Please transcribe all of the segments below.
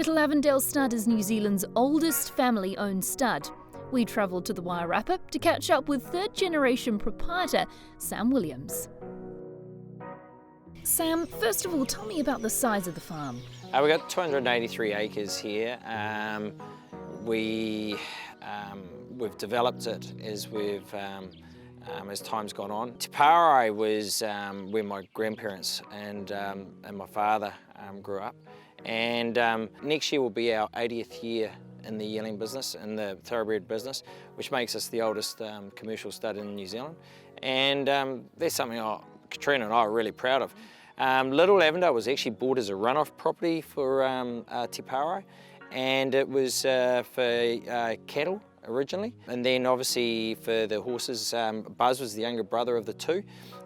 Little Avondale Stud is New Zealand's oldest family-owned stud. We travelled to the Wairarapa to catch up with third-generation proprietor Sam Williams. Sam, first of all, tell me about the size of the farm. We've got 283 acres here. We've developed it as as time's gone on. Te Parai was where my grandparents and my father grew up. And next year will be our 80th year in the yearling business, in the thoroughbred business, which makes us the oldest commercial stud in New Zealand. And that's something Katrina and I are really proud of. Little Avondale was actually bought as a runoff property for Te Parai, and it was for cattle originally, and then obviously for the horses. Buzz was the younger brother of the two,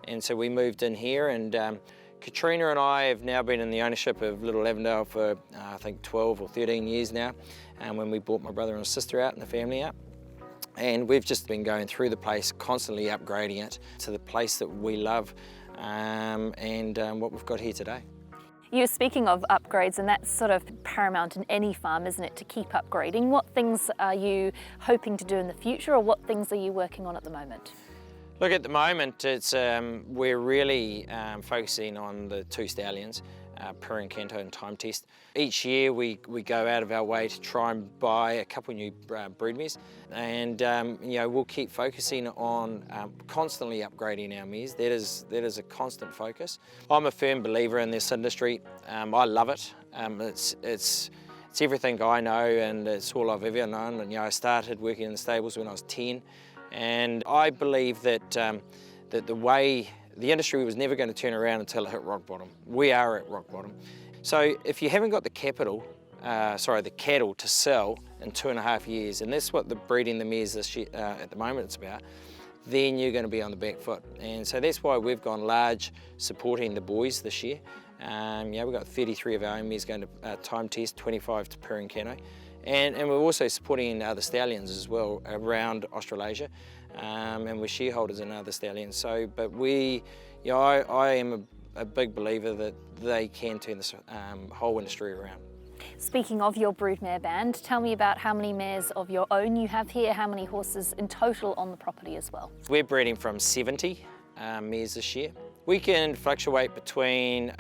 and so we moved in here, and Katrina and I have now been in the ownership of Little Avondale for I think 12 or 13 years now, when we brought my brother and sister out and the family out. And we've just been going through the place, constantly upgrading it to the place that we love, and what we've got here today. You're speaking of upgrades, and that's sort of paramount in any farm, isn't it, to keep upgrading? What things are you hoping to do in the future, or what things are you working on at the moment? Look, at the moment, it's we're really focusing on the two stallions, Incanto and Time Test. Each year we go out of our way to try and buy a couple new brood mares, and you know, we'll keep focusing on constantly upgrading our mares. That is a constant focus. I'm a firm believer in this industry. I love it. It's everything I know, and it's all I've ever known. And you know, I started working in the stables when I was 10. And I believe that that the industry was never going to turn around until it hit rock bottom. We are at rock bottom. So if you haven't got the cattle to sell in 2.5 years, and that's what the breeding the mares this year, at the moment it's about, then you're going to be on the back foot. And so that's why we've gone large supporting the boys this year. Yeah, we've got 33 of our own mares going to Time Test, 25 to Incanto. And we're also supporting other stallions as well around Australasia, and we're shareholders in other stallions. So, but I am a big believer that they can turn this whole industry around. Speaking of your broodmare band, tell me about how many mares of your own you have here, how many horses in total on the property as well. We're breeding from 70 mares this year. We can fluctuate between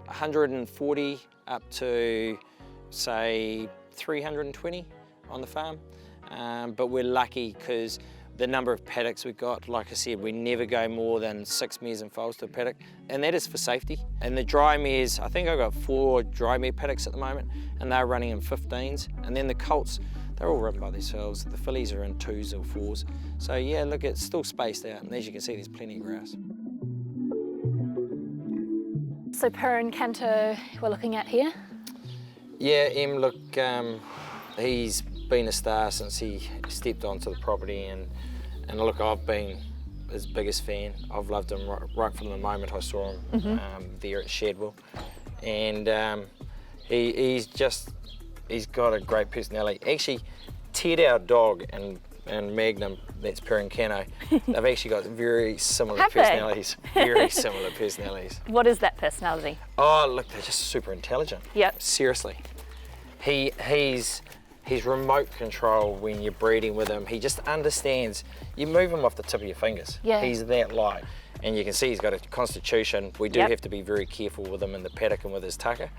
140 up to, say, 320 on the farm, but we're lucky because the number of paddocks we've got, like I said, we never go more than 6 mares and foals to a paddock, and that is for safety. And the dry mares, I think I've got 4 dry mare paddocks at the moment, and they're running in 15s, and then the colts, they're all run by themselves. The fillies are in 2s or 4s. So yeah, look, it's still spaced out, and as you can see, there's plenty of grass. So Incanto we're looking at here? Yeah, look, he's been a star since he stepped onto the property, and look, I've been his biggest fan. I've loved him right from the moment I saw him there at Shadwell, and he's got a great personality. Actually, Ted, our dog, and Magnum, that's Incanto, they've actually got very similar personalities. Very similar personalities. What is that personality? Oh, look, they're just super intelligent. Yep. Seriously. He's remote control when you're breeding with him. He just understands. You move him off the tip of your fingers. Yeah. He's that light. And you can see he's got a constitution. We do have to be very careful with him in the paddock and with his tucker.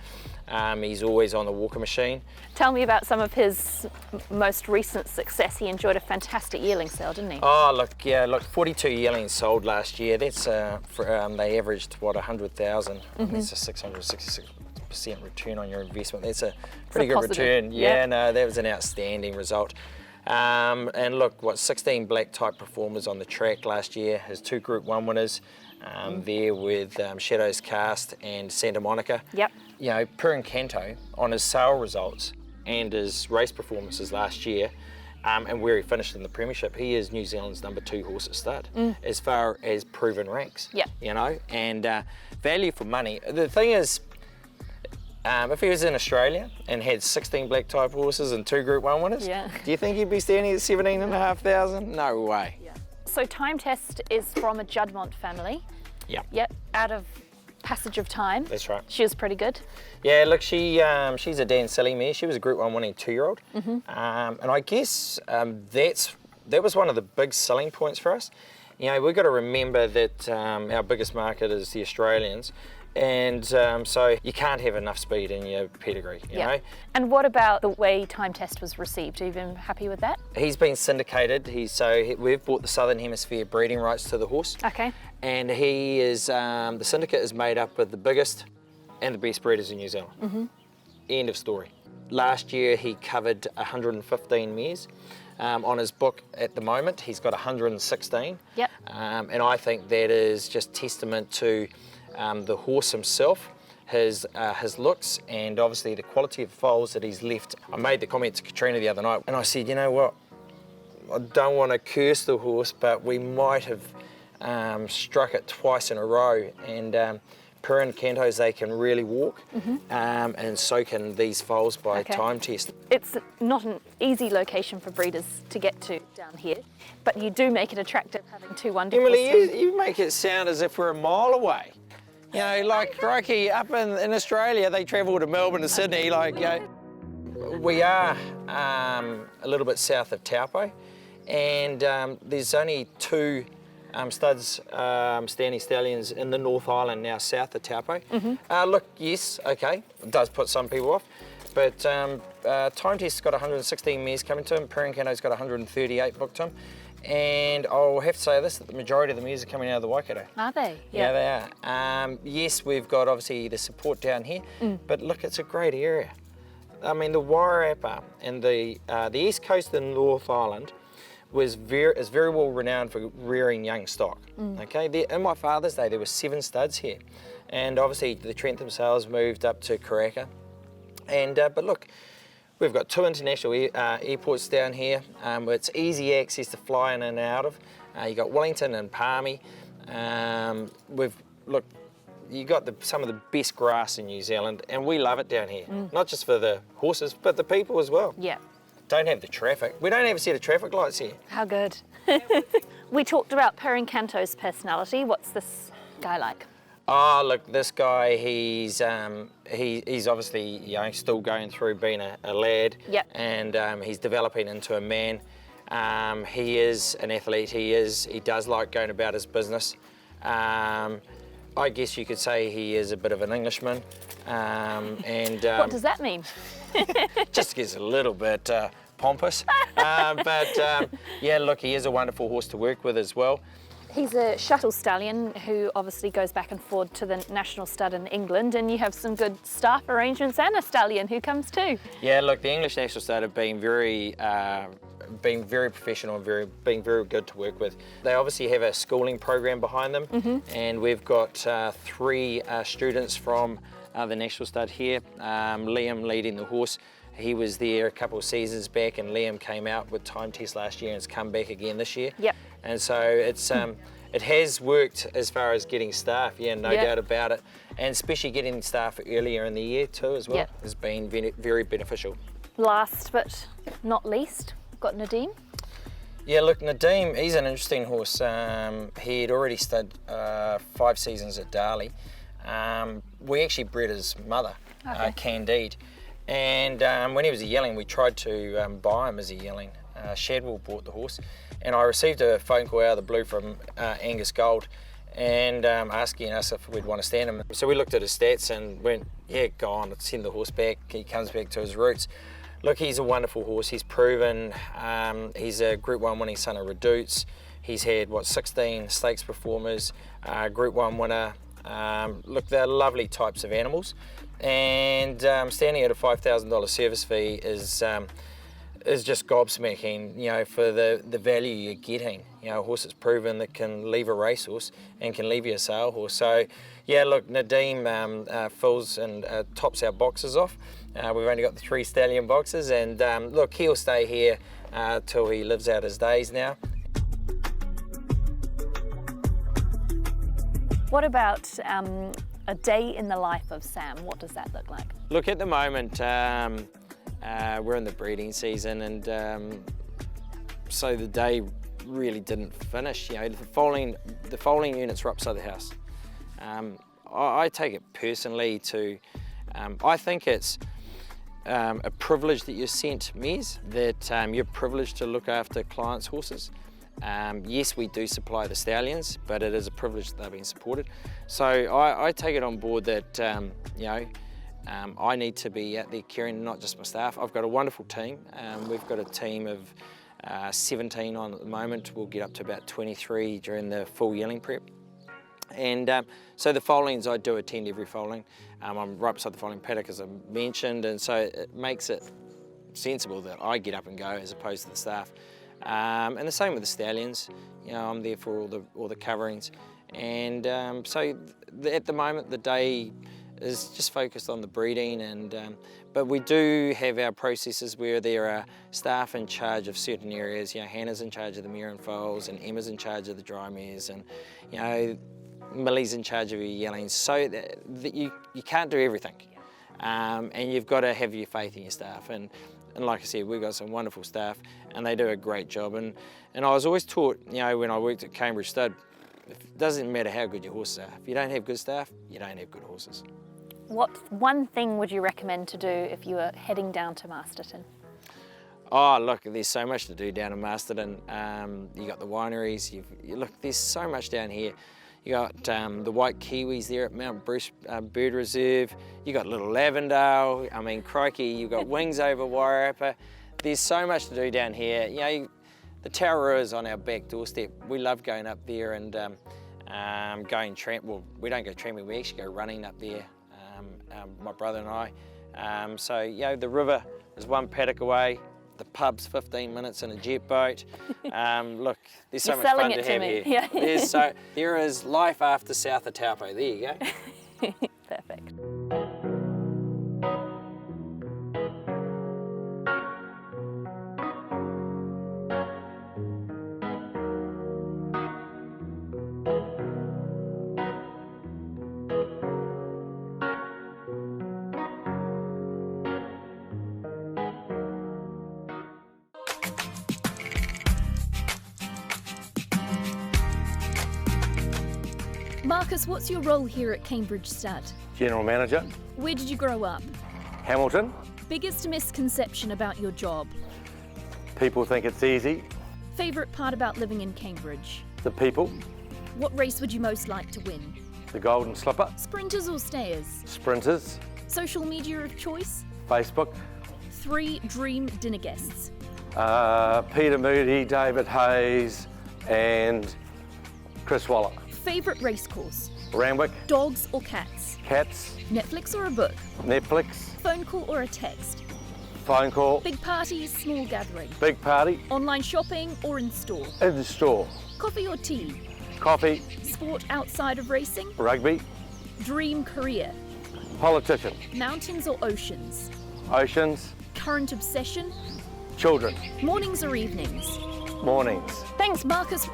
He's always on the walker machine. Tell me about some of his most recent success. He enjoyed a fantastic yearling sale, didn't he? Oh, look, yeah, look, 42 yearlings sold last year. That's, they averaged, what, 100,000. That's a 666% return on your investment. That's a pretty good return. Yeah, no, that was an outstanding result. And look, 16 black type performers on the track last year. His 2 Group 1 winners there with Shadows Cast and Santa Monica. Yep. You know, Incanto, on his sale results and his race performances last year, and where he finished in the premiership, he is New Zealand's #2 horse at stud as far as proven ranks. Yeah. You know, and value for money. The thing is, if he was in Australia and had 16 black type horses and 2 Group 1 winners, do you think he'd be standing at 17,500? No way. Yeah. So Time Test is from a Juddmonte family. Yeah. Yep. Out of passage of time. That's right. She was pretty good. Yeah, look, she's a Dan Silly mare. She was a Group 1 winning 2-year-old. And I guess that was one of the big selling points for us. You know, we've got to remember that our biggest market is the Australians. And so you can't have enough speed in your pedigree, you know. And what about the way Time Test was received? Are you been happy with that? He's been syndicated. We've bought the Southern Hemisphere breeding rights to the horse. Okay. And he is, the syndicate is made up of the biggest and the best breeders in New Zealand. End of story. Last year he covered 115 mares. On his book at the moment, he's got 116. Yep. And I think that is just testament to the horse himself, his looks, and obviously the quality of foals that he's left. I made the comment to Katrina the other night, and I said, you know what, I don't want to curse the horse, but we might have struck it twice in a row, and per Incantos they can really walk, and so can these foals by Time Test. It's not an easy location for breeders to get to down here, but you do make it attractive having two wonderful Emily, you make it sound as if we're a mile away. You know, like crikey, up in Australia, they travel to Melbourne and Sydney. Like, you know, we are a little bit south of Taupo, and there's only 2 studs, standing stallions in the North Island now south of Taupo. Look, yes, okay, it does put some people off, but Time Test's got 116 mares coming to him, Incanto's got 138 booked to him. And I'll have to say this, that the majority of the mares are coming out of the Waikato. Are they? Yeah, they are. Yes, we've got obviously the support down here, but look, it's a great area. I mean, the Wairarapa and the east coast of the North Island is very well renowned for rearing young stock. Okay, in my father's day, there were 7 studs here. And obviously the Trentham sales moved up to Karaka. And, but look, we've got 2 international airports down here. It's easy access to fly in and out of. You've got Wellington and Palmy. You got some of the best grass in New Zealand, and we love it down here. Not just for the horses, but the people as well. Yeah. Don't have the traffic. We don't have a set of traffic lights here. How good. We talked about Per Incanto's personality. What's this guy like? Oh, look, this guy, he's obviously, you know, still going through being a lad. Yep. And he's developing into a man. He is an athlete. He does like going about his business. I guess you could say he is a bit of an Englishman. What does that mean? Just gets a little bit pompous. Yeah, look, he is a wonderful horse to work with as well. He's a shuttle stallion who obviously goes back and forth to the national stud in England, and you have some good staff arrangements and a stallion who comes too. Yeah, look, the English national stud have been very professional and being very good to work with. They obviously have a schooling program behind them, and we've got 3 students from the national stud here. Liam leading the horse. He was there a couple of seasons back, and Liam came out with Time Test last year and has come back again this year. Yep. And so it's it has worked as far as getting staff, yeah, no doubt about it. And especially getting staff earlier in the year too as well has been very beneficial. Last but not least, we've got Nadeem. Yeah, look, Nadeem, he's an interesting horse. He had already stud 5 seasons at Darley. We actually bred his mother, Candide. And when he was a yearling, we tried to buy him as a yearling. Shadwell bought the horse, and I received a phone call out of the blue from Angus Gold and asking us if we'd want to stand him. So we looked at his stats and went, yeah, go on, let's send the horse back. He comes back to his roots. Look, he's a wonderful horse. He's proven. He's a Group 1 winning son of Redoutes. He's had, 16 stakes performers, Group 1 winner. Look, they're lovely types of animals. And standing at a $5,000 service fee is just gobsmacking, you know, for the value you're getting. You know, a horse that's proven that can leave a racehorse and can leave you a sale horse. So, yeah, look, Nadeem fills and tops our boxes off. We've only got the 3 stallion boxes, and look, he'll stay here till he lives out his days now. What about a day in the life of Sam? What does that look like? Look, at the moment, we're in the breeding season, and so the day really didn't finish. You know, the foaling units were upside the house. I take it personally to, I think it's a privilege that you're sent, mares, that you're privileged to look after clients' horses. Yes, we do supply the stallions, but it is a privilege that they're being supported. So I take it on board that, you know, I need to be out there caring not just my staff. I've got a wonderful team. We've got a team of 17 on at the moment. We'll get up to about 23 during the full yearling prep. And so the foalings, I do attend every foaling. I'm right beside the foaling paddock, as I mentioned, and so it makes it sensible that I get up and go as opposed to the staff. And the same with the stallions. You know, I'm there for all the coverings. And so at the moment, the day is just focused on the breeding, and but we do have our processes where there are staff in charge of certain areas. You know, Hannah's in charge of the mare and foals, and Emma's in charge of the dry mares, and you know, Millie's in charge of your yearlings. So that you can't do everything, and you've got to have your faith in your staff. And like I said, we've got some wonderful staff, and they do a great job. And I was always taught, you know, when I worked at Cambridge Stud, it doesn't matter how good your horses are. If you don't have good staff, you don't have good horses. What one thing would you recommend to do if you were heading down to Masterton? Oh, look, there's so much to do down in Masterton. You got the wineries. Look, there's so much down here. You got the white kiwis there at Mount Bruce Bird Reserve. You got Little Avondale. I mean, crikey, you got wings over Wairarapa. There's so much to do down here. You know, the Taurua is on our back doorstep. We love going up there and going tramp. Well, we don't go tramping. We actually go running up there. My brother and I. So, you know, the river is one paddock away. The pub's 15 minutes in a jet boat. Look, there's so much fun to have here. Yeah. There is life after south of Taupo. There you go. Perfect. Marcus, what's your role here at Cambridge Stud? General Manager. Where did you grow up? Hamilton. Biggest misconception about your job? People think it's easy. Favourite part about living in Cambridge? The people. What race would you most like to win? The Golden Slipper. Sprinters or stayers? Sprinters. Social media of choice? Facebook. 3 dream dinner guests? Peter Moody, David Hayes and Chris Waller. Favourite racecourse? Randwick. Dogs or cats? Cats. Netflix or a book? Netflix. Phone call or a text? Phone call. Big parties, small gathering? Big party. Online shopping or in store? In the store. Coffee or tea? Coffee. Sport outside of racing? Rugby. Dream career? Politician. Mountains or oceans? Oceans. Current obsession? Children. Mornings or evenings? Mornings. Thanks, Marcus.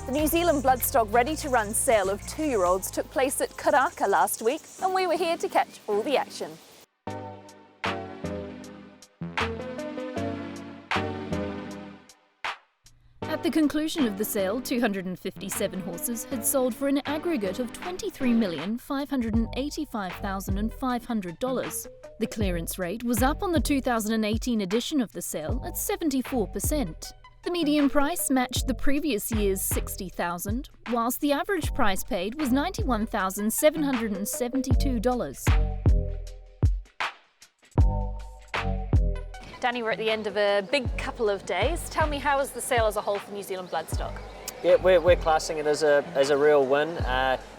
The New Zealand Bloodstock ready-to-run sale of 2-year-olds took place at Karaka last week, and we were here to catch all the action. At the conclusion of the sale, 257 horses had sold for an aggregate of $23,585,500. The clearance rate was up on the 2018 edition of the sale at 74%. The median price matched the previous year's $60,000, whilst the average price paid was $91,772. Danny, we're at the end of a big couple of days. Tell me, how was the sale as a whole for New Zealand Bloodstock? Yeah, we're classing it as a real win.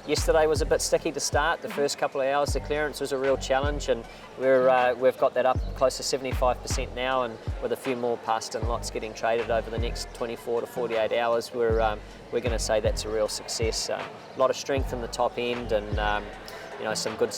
Yesterday was a bit sticky to start. The first couple of hours, the clearance was a real challenge, and we've got that up close to 75% now, and with a few more Paston lots getting traded over the next 24 to 48 hours, we're going to say that's a real success. A lot of strength in the top end, and you know, some good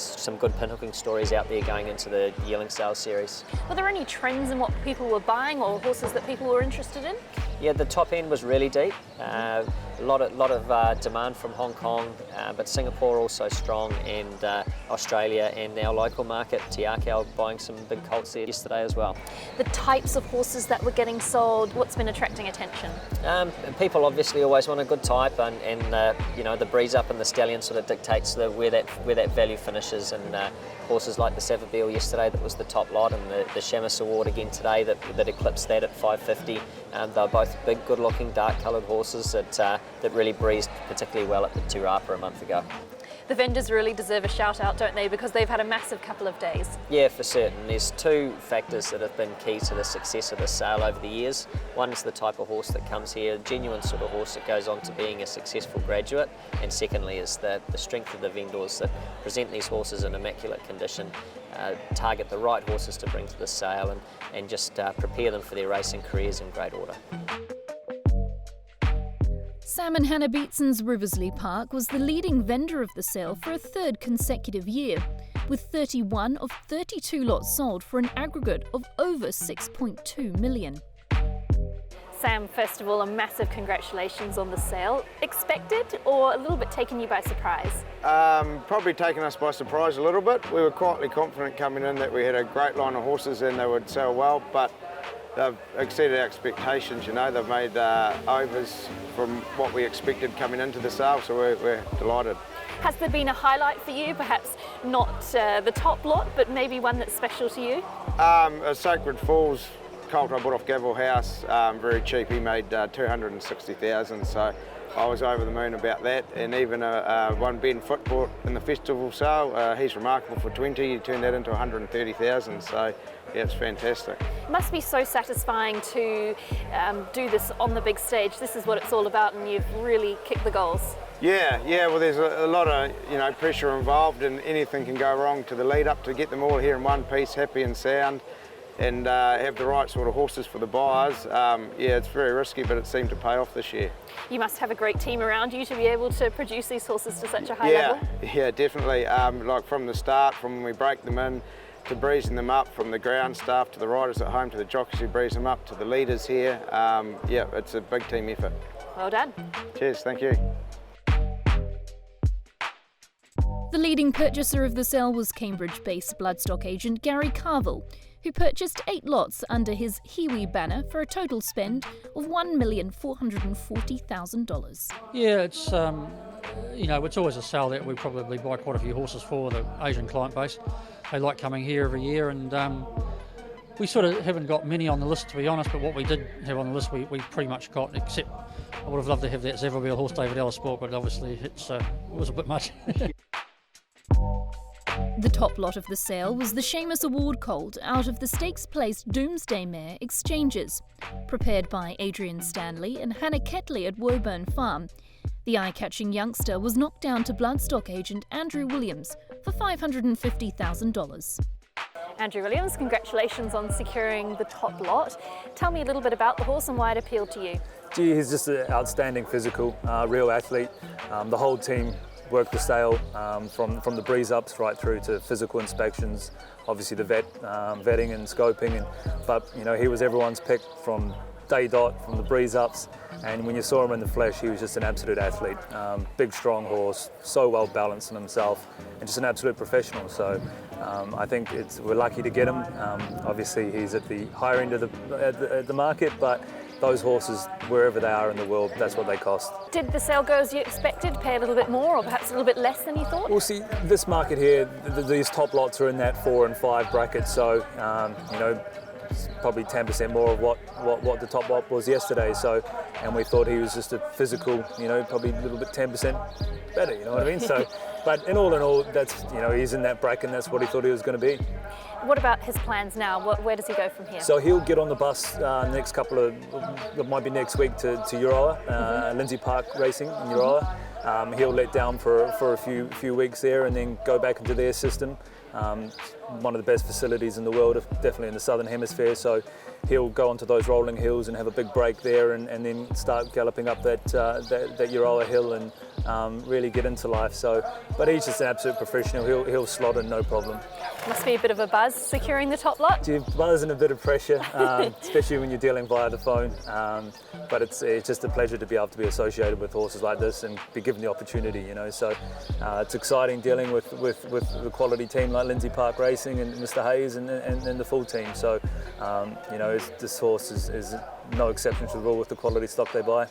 pinhooking stories out there going into the yearling sales series. Were there any trends in what people were buying or horses that people were interested in? Yeah, the top end was really deep. A lot of demand from Hong Kong, but Singapore also strong, and Australia and our local market, Te Akau, buying some big colts there yesterday as well. The types of horses that were getting sold, what's been attracting attention? People obviously always want a good type, and you know, the breeze up and the Stallion sort of dictates where that value finishes, and horses like the Savabeel yesterday, that was the top lot, and the Shamus Award again today that eclipsed that at 550. They're both big, good-looking, dark-coloured horses that really breezed particularly well at the Wairarapa a month ago. The vendors really deserve a shout out, don't they, because they've had a massive couple of days. Yeah, for certain. There's two factors that have been key to the success of this sale over the years. One is the type of horse that comes here, a genuine sort of horse that goes on to being a successful graduate, and secondly is the strength of the vendors that present these horses in immaculate condition, target the right horses to bring to the sale, and just prepare them for their racing careers in great order. Sam and Hannah Beetson's Riversley Park was the leading vendor of the sale for a third consecutive year, with 31 of 32 lots sold for an aggregate of over 6.2 million. Sam, first of all, a massive congratulations on the sale. Expected or a little bit taken you by surprise? Probably taken us by surprise a little bit. We were quietly confident coming in that we had a great line of horses and they would sell well, but they've exceeded our expectations. You know, they've made overs from what we expected coming into the sale, so we're delighted. Has there been a highlight for you, perhaps not the top lot, but maybe one that's special to you? A Sacred Falls colt I bought off Gavel House, very cheap. He made 260,000, so I was over the moon about that. And even one Ben Foot bought in the festival sale, he's remarkable for 20. He turned that into 130,000, so yeah, it's fantastic. It must be so satisfying to do this on the big stage. This is what it's all about, and you've really kicked the goals. Yeah, well, there's a lot of pressure involved, and anything can go wrong to the lead up to get them all here in one piece, happy and sound, and have the right sort of horses for the buyers. Yeah, it's very risky, but it seemed to pay off this year. You must have a great team around you to be able to produce these horses to such a high level. Yeah, definitely. Like from the start, from when we break them in, to breezing them up, from the ground staff to the riders at home to the jockeys who breeze them up to the leaders here. Yeah, it's a big team effort. Well done. Cheers, thank you. The leading purchaser of the sale was Cambridge-based Bloodstock agent Gary Carville, who purchased 8 lots under his Kiwi banner for a total spend of $1,440,000. Yeah, it's it's always a sale that we probably buy quite a few horses for, the Asian client base. They like coming here every year, and we sort of haven't got many on the list, to be honest, but what we did have on the list we pretty much got, except I would have loved to have that Savabeel horse David Ellis bought, but obviously it was a bit much. The top lot of the sale was the Shamus Award colt out of the stakes-placed Doomsday Mare Exchanges, prepared by Adrian Stanley and Hannah Ketley at Woburn Farm. The eye-catching youngster was knocked down to Bloodstock agent Andrew Williams for $550,000. Andrew Williams, congratulations on securing the top lot. Tell me a little bit about the horse and why it appealed to you. Gee, he's just an outstanding physical, real athlete. The whole team worked the sale from the breeze ups right through to physical inspections, obviously the vetting and scoping, but he was everyone's pick from day dot, from the breeze ups, and when you saw him in the flesh, he was just an absolute athlete. Big, strong horse, so well balanced in himself, and just an absolute professional. So I think we're lucky to get him. Obviously he's at the higher end of the market, but those horses, wherever they are in the world, that's what they cost. Did the sale go as you expected, pay a little bit more or perhaps a little bit less than you thought? Well, see, this market here, these top lots are in that 4 and 5 bracket, so it's probably 10% more of what the top lot was yesterday. So, and we thought he was just a physical, probably a little bit 10% better, you know what I mean? So, but in all, that's, he's in that bracket and that's what he thought he was going to be. What about his plans now? Where does he go from here? So he'll get on the bus next couple of, it might be next week to Euroa, Lindsay Park Racing in Euroa. He'll let down for a few weeks there and then go back into their system. One of the best facilities in the world, definitely in the Southern Hemisphere. So he'll go onto those rolling hills and have a big break there and then start galloping up that Euroa hill and really get into life. So, but he's just an absolute professional. He'll slot in no problem. Must be a bit of a buzz securing the top lot. Buzz and a bit of pressure, especially when you're dealing via the phone. But it's just a pleasure to be able to be associated with horses like this and be given the opportunity, you know. So it's exciting dealing with the quality team like Lindsay Park Racing and Mr. Hayes and the full team. So you know, this horse is no exception to the rule with the quality stock they buy.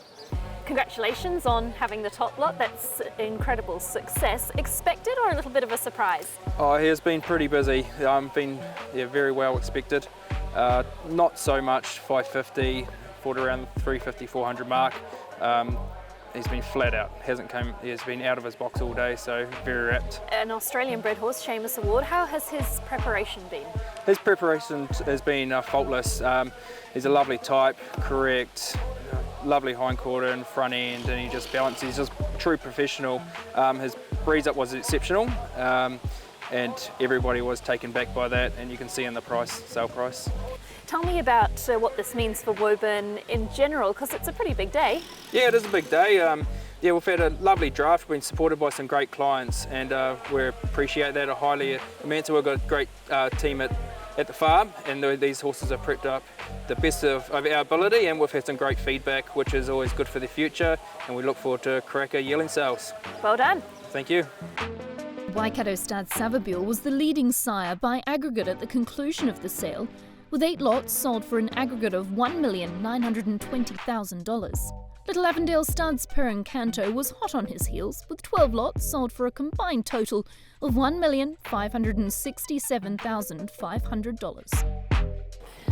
Congratulations on having the top lot. That's incredible success. Expected or a little bit of a surprise? Oh, he has been pretty busy. Been very well expected. Not so much 550, fought around 350, 400 mark. He's been flat out. He's been out of his box all day, so very wrapped. An Australian bred horse, Seamus Award. How has his preparation been? His preparation has been faultless. He's a lovely type, correct, lovely hindquarter and front end, and he just balances. He's just true professional. His breeze up was exceptional, and everybody was taken back by that, and you can see in the sale price. Tell me about what this means for Woburn in general, because it's a pretty big day. Yeah, it is a big day. Yeah, we've had a lovely draft, been supported by some great clients, and we appreciate that highly. We've got a great team at the farm, and these horses are prepped up the best of our ability, and we've had some great feedback, which is always good for the future, and we look forward to cracker yearling sales. Well done. Thank you. Waikato Stud Savabeel was the leading sire by aggregate at the conclusion of the sale, with 8 lots sold for an aggregate of $1,920,000. Little Avondale Stud's Incanto was hot on his heels, with 12 lots sold for a combined total of $1,567,500.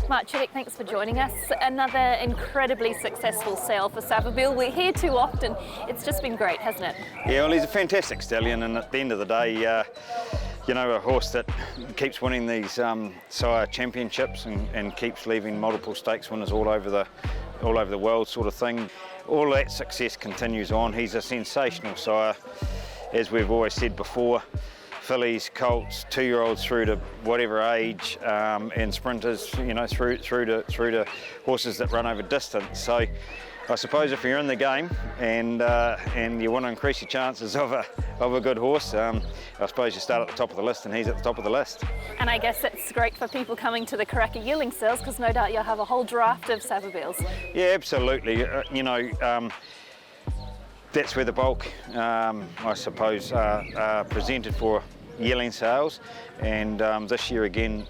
Mark Chittick, thanks for joining us. Another incredibly successful sale for Savabeel. We're here too often. It's just been great, hasn't it? Yeah, well, he's a fantastic stallion, and at the end of the day, you know, a horse that keeps winning these sire championships and keeps leaving multiple stakes winners all over the world, sort of thing. All that success continues on. He's a sensational sire, as we've always said before. Fillies, colts, 2-year-olds through to whatever age, and sprinters, you know, through to horses that run over distance. So I suppose if you're in the game and you want to increase your chances of a good horse, I suppose you start at the top of the list, and he's at the top of the list. And I guess it's great for people coming to the Karaka yearling sales, because no doubt you'll have a whole draft of Savabeels. Yeah, absolutely. You know, that's where the bulk, I suppose, are presented for yearling sales, and this year again,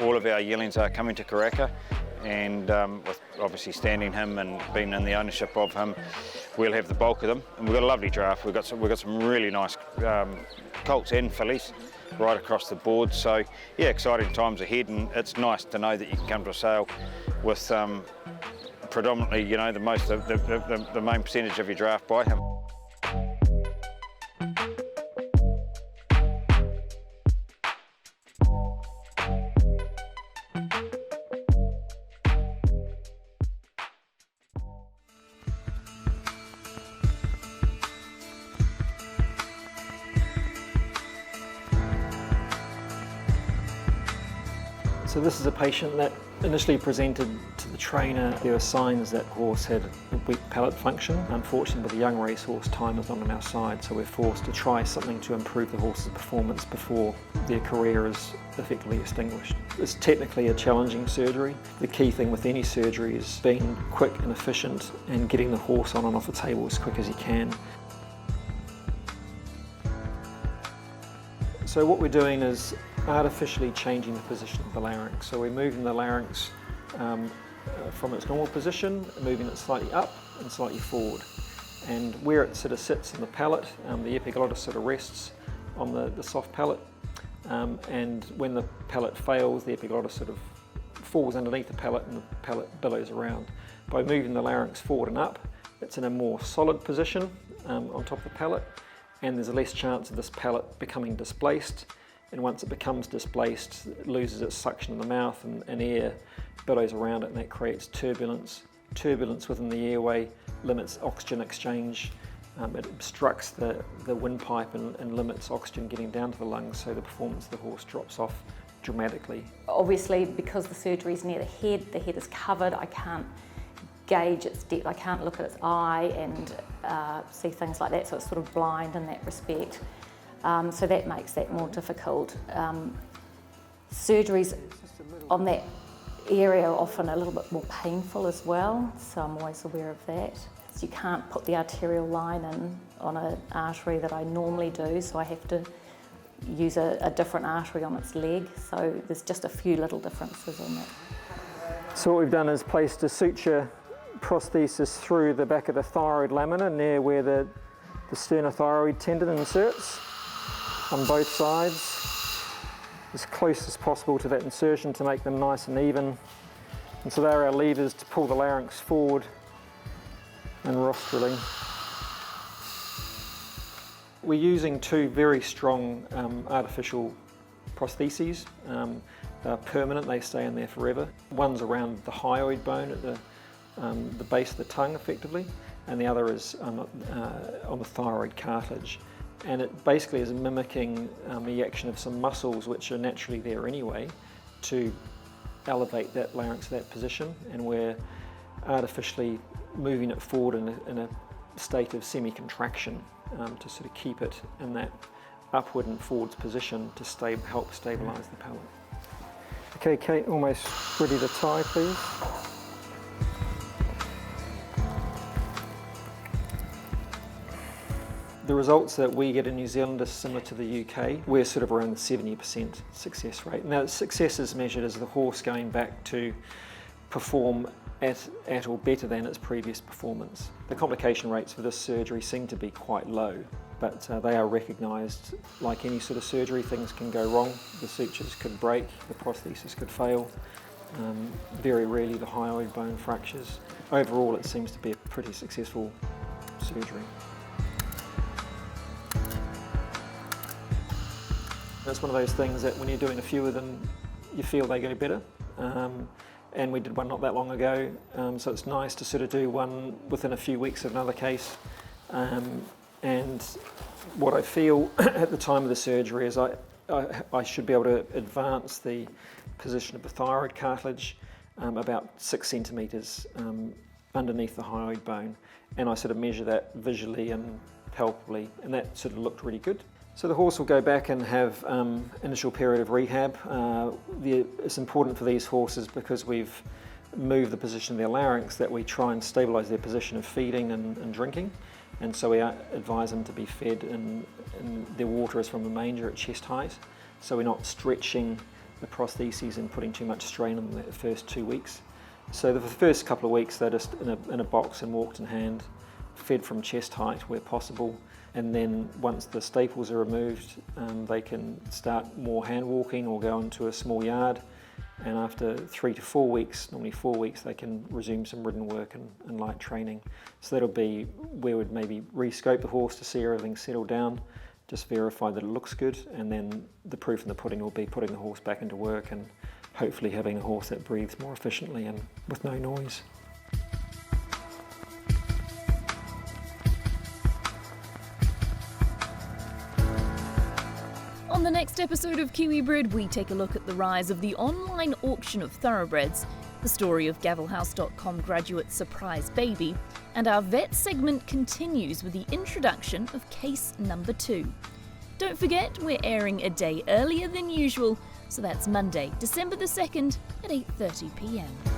all of our yearlings are coming to Karaka, and with obviously standing him and being in the ownership of him, we'll have the bulk of them. And we've got a lovely draft. We've got some really nice colts and fillies right across the board. So yeah, exciting times ahead, and it's nice to know that you can come to a sale with predominantly, you know, the main percentage of your draft by him. So this is a patient that initially presented to the trainer. There were signs that horse had a weak palate function. Unfortunately, with a young racehorse, time is not on our side, so we're forced to try something to improve the horse's performance before their career is effectively extinguished. It's technically a challenging surgery. The key thing with any surgery is being quick and efficient and getting the horse on and off the table as quick as you can. So what we're doing is artificially changing the position of the larynx. So we're moving the larynx from its normal position, moving it slightly up and slightly forward. And where it sort of sits in the palate, the epiglottis sort of rests on the soft palate. And when the palate fails, the epiglottis sort of falls underneath the palate and the palate billows around. By moving the larynx forward and up, it's in a more solid position on top of the palate, and there's a less chance of this palate becoming displaced. And once it becomes displaced, it loses its suction in the mouth, and air billows around it, and that creates turbulence. Turbulence within the airway limits oxygen exchange. It obstructs the windpipe and limits oxygen getting down to the lungs, so the performance of the horse drops off dramatically. Obviously, because the surgery is near the head is covered, I can't gauge its depth. I can't look at its eye and see things like that, so it's sort of blind in that respect. So that makes that more difficult. Surgeries on that area are often a little bit more painful as well, so I'm always aware of that. So you can't put the arterial line in on an artery that I normally do, so I have to use a different artery on its leg, so there's just a few little differences in that. So what we've done is placed a suture prosthesis through the back of the thyroid lamina near where the sternothyroid tendon inserts on both sides, as close as possible to that insertion to make them nice and even. And so there are our levers to pull the larynx forward and rostrally. We're using two very strong artificial prostheses. They're permanent, they stay in there forever. One's around the hyoid bone at the base of the tongue effectively, and the other is on the thyroid cartilage. And it basically is mimicking the action of some muscles which are naturally there anyway to elevate that larynx to that position, and we're artificially moving it forward in a state of semi-contraction to sort of keep it in that upward and forwards position to help stabilise the palate. Okay, Kate, almost ready to tie, please. The results that we get in New Zealand are similar to the UK. We're sort of around the 70% success rate. Now, success is measured as the horse going back to perform at or better than its previous performance. The complication rates for this surgery seem to be quite low, but they are recognised. Like any sort of surgery, things can go wrong. The sutures could break, the prosthesis could fail. Very rarely the hyoid bone fractures. Overall, it seems to be a pretty successful surgery. It's one of those things that when you're doing a few of them, you feel they go better. And we did one not that long ago, so it's nice to sort of do one within a few weeks of another case. And what I feel at the time of the surgery is I should be able to advance the position of the thyroid cartilage about 6 centimetres underneath the hyoid bone, and I sort of measure that visually and palpably, and that sort of looked really good. So the horse will go back and have initial period of rehab. It's important for these horses because we've moved the position of their larynx that we try and stabilise their position of feeding and drinking, and so we advise them to be fed and their water is from the manger at chest height, so we're not stretching the prostheses and putting too much strain on them the first 2 weeks. So the first couple of weeks they're just in a box and walked in hand, fed from chest height where possible. And then once the staples are removed, they can start more hand walking or go into a small yard. And after 3 to 4 weeks, normally 4 weeks, they can resume some ridden work and light training. So that'll be where we'd maybe re-scope the horse to see everything settle down, just verify that it looks good, and then the proof in the pudding will be putting the horse back into work and hopefully having a horse that breathes more efficiently and with no noise. On the next episode of Kiwi Bred, we take a look at the rise of the online auction of thoroughbreds, the story of gavelhouse.com graduate surprise baby, and our vet segment continues with the introduction of case number 2. Don't forget, we're airing a day earlier than usual, so that's Monday, December the 2nd at 8:30 p.m.